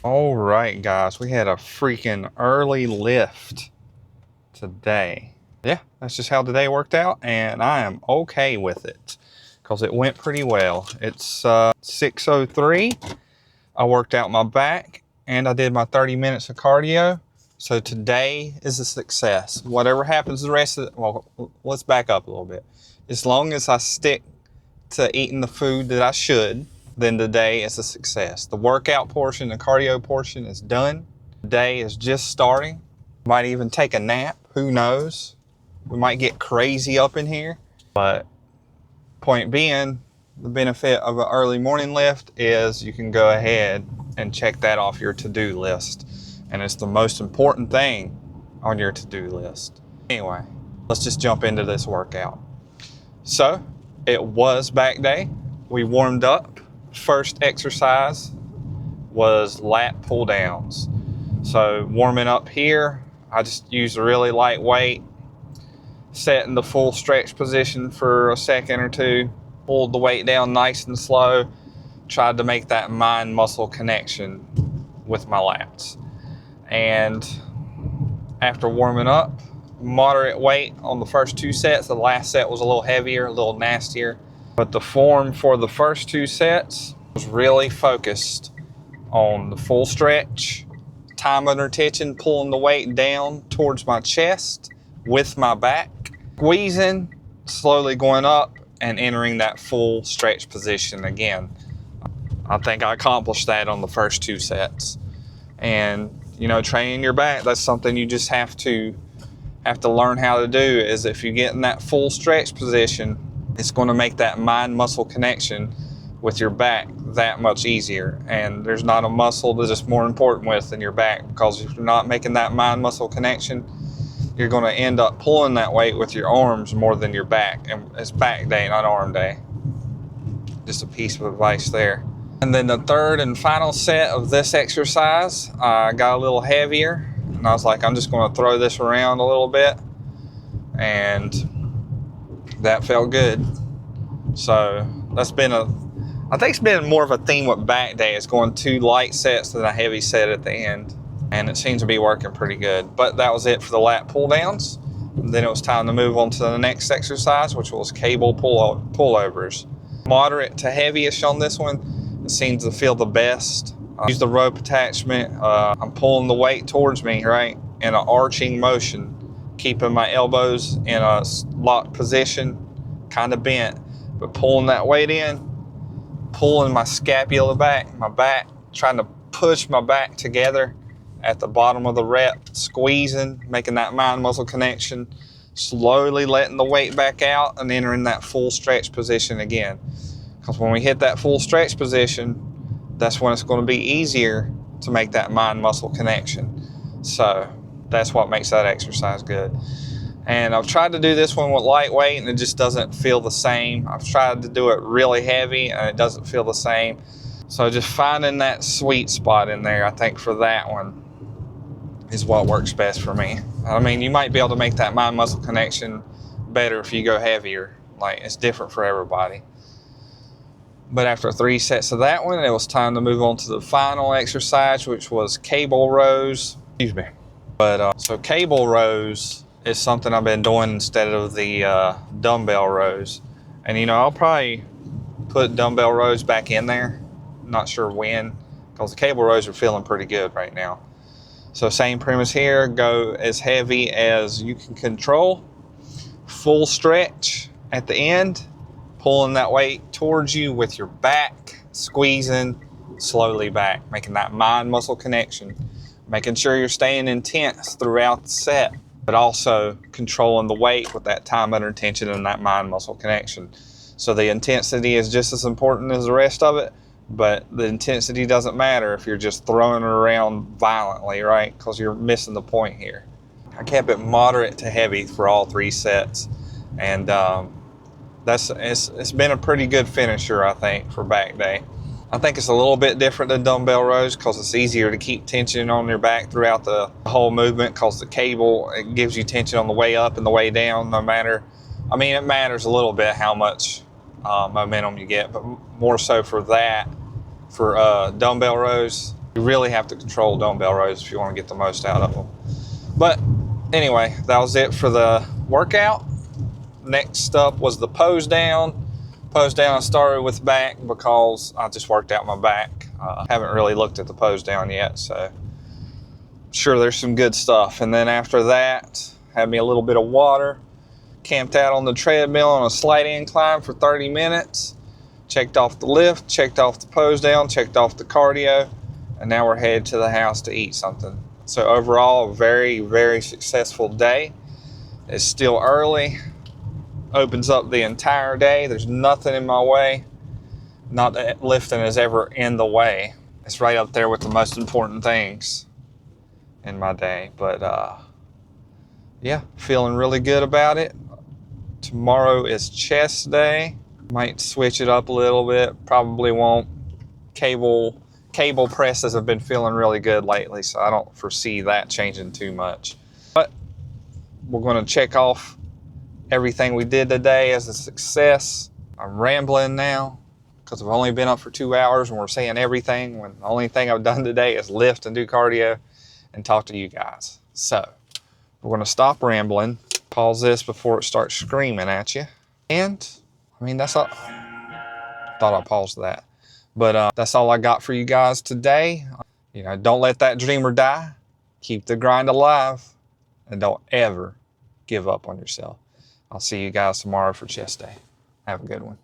All right, guys, we had a freaking early lift today. Yeah, that's just how today worked out, and I am okay with it because it went pretty well. It's 6:03. I worked out my back and I did my 30 minutes of cardio. So today is a success. Whatever happens the rest of well, let's back up a little bit. As long as I stick to eating the food that I should, then today is a success. The workout portion, the cardio portion is done. The day is just starting. Might even take a nap, who knows? We might get crazy up in here. But point being, the benefit of an early morning lift is you can go ahead and check that off your to-do list. And it's the most important thing on your to-do list. Anyway, let's just jump into this workout. So, it was back day. We warmed up. First exercise was lat pull downs. So warming up here, I just used a really light weight, set in the full stretch position for a second or two, pulled the weight down nice and slow, tried to make that mind muscle connection with my lats. And after warming up, moderate weight on the first two sets. The last set was a little heavier, a little nastier. But the form for the first two sets was really focused on the full stretch, time under tension, pulling the weight down towards my chest with my back, squeezing, slowly going up and entering that full stretch position again. I think I accomplished that on the first two sets. And, you know, training your back, that's something you just have to learn how to do. Is if you get in that full stretch position, it's going to make that mind muscle connection with your back that much easier. And there's not a muscle that is more important with than your back, because if you're not making that mind muscle connection, you're going to end up pulling that weight with your arms more than your back. And it's back day, not arm day. Just a piece of advice there. And then the third and final set of this exercise, I got a little heavier, and I was like, I'm just going to throw this around a little bit, and that felt good. So that's been I think it's been more of a theme with back day, is going 2 light sets than a heavy set at the end, and it seems to be working pretty good. But that was it for the lat pull downs. And then it was time to move on to the next exercise, which was cable pullovers. Moderate to heavyish on this one. It seems to feel the best. I use the rope attachment. I'm pulling the weight towards me, right, in an arching motion, keeping my elbows in a locked position, kind of bent, but pulling that weight in, pulling my scapula back, my back, trying to push my back together at the bottom of the rep, squeezing, making that mind muscle connection, slowly letting the weight back out and entering that full stretch position again. Because when we hit that full stretch position, that's when it's going to be easier to make that mind muscle connection. So that's what makes that exercise good. And I've tried to do this one with lightweight, and it just doesn't feel the same. I've tried to do it really heavy, and it doesn't feel the same. So just finding that sweet spot in there, I think for that one is what works best for me. I mean, you might be able to make that mind muscle connection better if you go heavier. Like, it's different for everybody. But after 3 sets of that one, it was time to move on to the final exercise, which was cable rows. Excuse me. So cable rows is something I've been doing instead of the dumbbell rows. And, you know, I'll probably put dumbbell rows back in there. Not sure when, because the cable rows are feeling pretty good right now. So same premise here, go as heavy as you can control. Full stretch at the end, pulling that weight towards you with your back, squeezing slowly back, making that mind muscle connection, making sure you're staying intense throughout the set, but also controlling the weight with that time under tension and that mind muscle connection. So the intensity is just as important as the rest of it, but the intensity doesn't matter if you're just throwing it around violently, right? Because you're missing the point here. I kept it moderate to heavy for all 3 sets, and it's been a pretty good finisher, I think, for back day. I think it's a little bit different than dumbbell rows because it's easier to keep tension on your back throughout the whole movement, because the cable, it gives you tension on the way up and the way down, no matter. I mean, it matters a little bit how much momentum you get, but more so for that, for dumbbell rows, You really have to control dumbbell rows if you want to get the most out of them. But anyway, that was it for the workout. Next up was the pose down. Pose down, I started with back because I just worked out my back. Haven't really looked at the pose down yet, so I'm sure there's some good stuff. And then after that, had me a little bit of water, camped out on the treadmill on a slight incline for 30 minutes, checked off the lift, checked off the pose down, checked off the cardio, and now we're headed to the house to eat something. So overall, a very, very successful day. It's still early. Opens up the entire day. There's nothing in my way. Not that lifting is ever in the way. It's right up there with the most important things in my day. But yeah, feeling really good about it. Tomorrow is chest day. Might switch it up a little bit. Probably won't. Cable presses have been feeling really good lately, so I don't foresee that changing too much. But we're going to check off everything we did today as a success. I'm rambling now because I've only been up for 2 hours and we're saying everything when the only thing I've done today is lift and do cardio and talk to you guys. So we're going to stop rambling, pause this before it starts screaming at you. And I mean, that's all. Thought I paused that. But that's all I got for you guys today. You know, don't let that dreamer die. Keep the grind alive. And don't ever give up on yourself. I'll see you guys tomorrow for chest day. Have a good one.